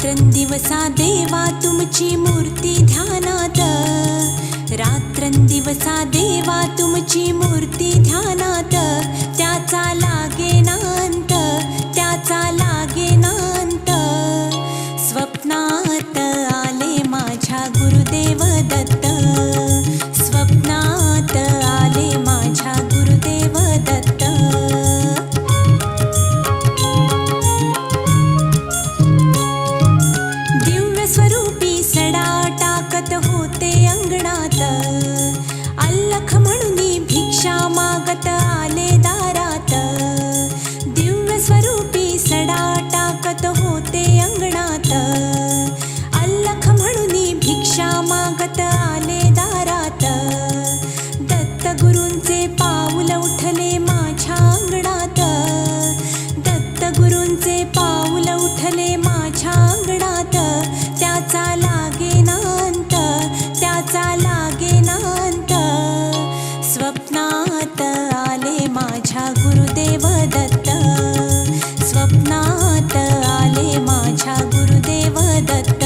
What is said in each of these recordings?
रात्रंदिवसा देवा तुमची मूर्ती ध्यानात, रात्रंदिवसा देवा तुमची मूर्ती ध्यानात, त्याचा लागेनांत, त्याचा लागेनांत. स्वप्नात आले माझ्या गुरुदेव दत्त, स्वप्नात आले माझ्या गुरुदेव दत्त. दिव्य स्वरूपी सडा टाकत होते अंगणात, अल्लख म्हणून भिक्षा मागत आले दारात. दिव्य स्वरूपी सडा टाकत होते अंगणात, अल्लख म्हणून भिक्षा मागत आले दारात. दत्त गुरूंचे पाऊल उठले माझ्या अंगणात, दत्त गुरूंचे पाऊल उठले माझ्या अंगणात, त्याचा लागेनांत, त्याचा लागेनांत. स्वप्नात आले माझ्या गुरुदेव दत्त, स्वप्नात आले माझ्या गुरुदेव दत्त.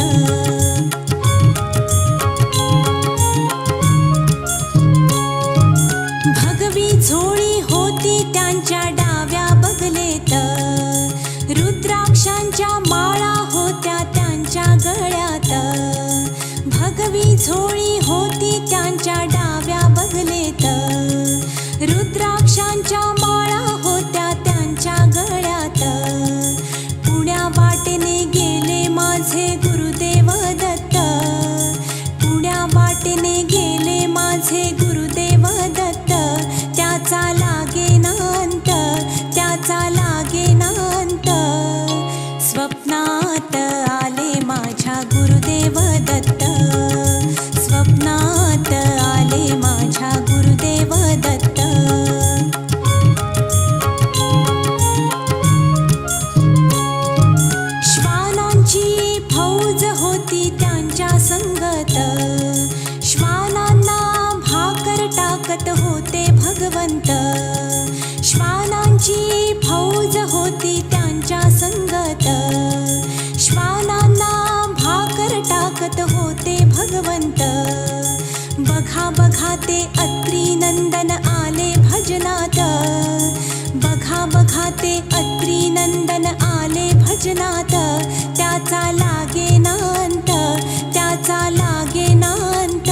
भगवी झोळी होती त्यांच्या डाव्या बगलेत, रुद्राक्षांच्या माळा होत्या त्यांच्या गळ्यात. भगवी झोळी होती त्यांच्या डाव्या बगलेत, रुद्राक्षांच्या माळा होत्या त्यांच्या गळ्यात. पुण्या वाटेने गेले माझे गुरुदेव दत्त, पुण्या वाटेने गेले माझे गुरुदेव दत्त, त्याचा लागेनांत, त्याचा लागेनांत. स्वप्नात आले माझ्या गुरुदेव दत्त, स्वप्नात आले माझ्या गुरुदेव दत्त. श्वानांची फौज होती त्यांच्या संगत, श्वानांना भाकर टाकत होते भगवंत. श्वानांची फौज होती त्यांच्या संगत, श्वानांना भाकर टाकत होते भगवंत. बघा बघा ते अत्री नंदन आले भजनात, बघा बघा ते अत्री नंदन आले भजनात, त्याचा लागेनांत, त्याचा लागेनांत.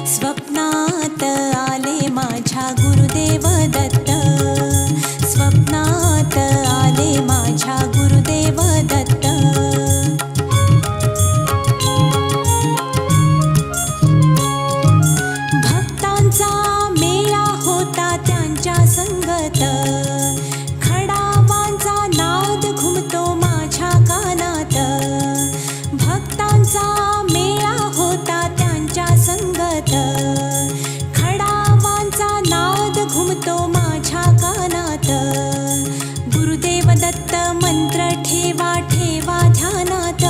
स्वप्नात आले माझ्या गुरुदेव दत्त, स्वप्नात आले माझ्या गुरुदेव दत्त. भक्तांचा मेळा होता त्यांच्या संगत, खडावांचा नाद घुमतो माझ्या कानात. भक्तांचा मेळा होता त्यांच्या संगत, खडावांचा नाद घुमतो माझ्या कानात. गुरुदेव दत्त मंत्र ठेवा ठेवा ध्यानात,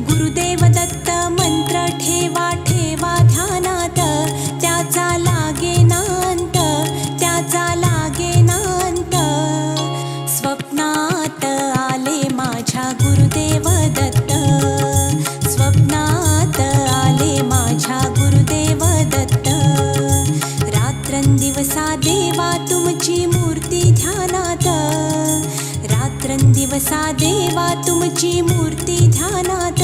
गुरुदेव दत्त मंत्र ठेवा ठेवा ध्यानात, त्याचा लागेनांत, त्याचा लागेनांत. स्वप्नात आले माझ्या गुरुदेव दत्त, स्वप्नात आले माझ्या गुरुदेव दत्त. रात्रंदिवसा देवा तुमची मूर्ती ध्यानात, रात्रंदिवसा देवा तुमची मूर्ती ध्यानात,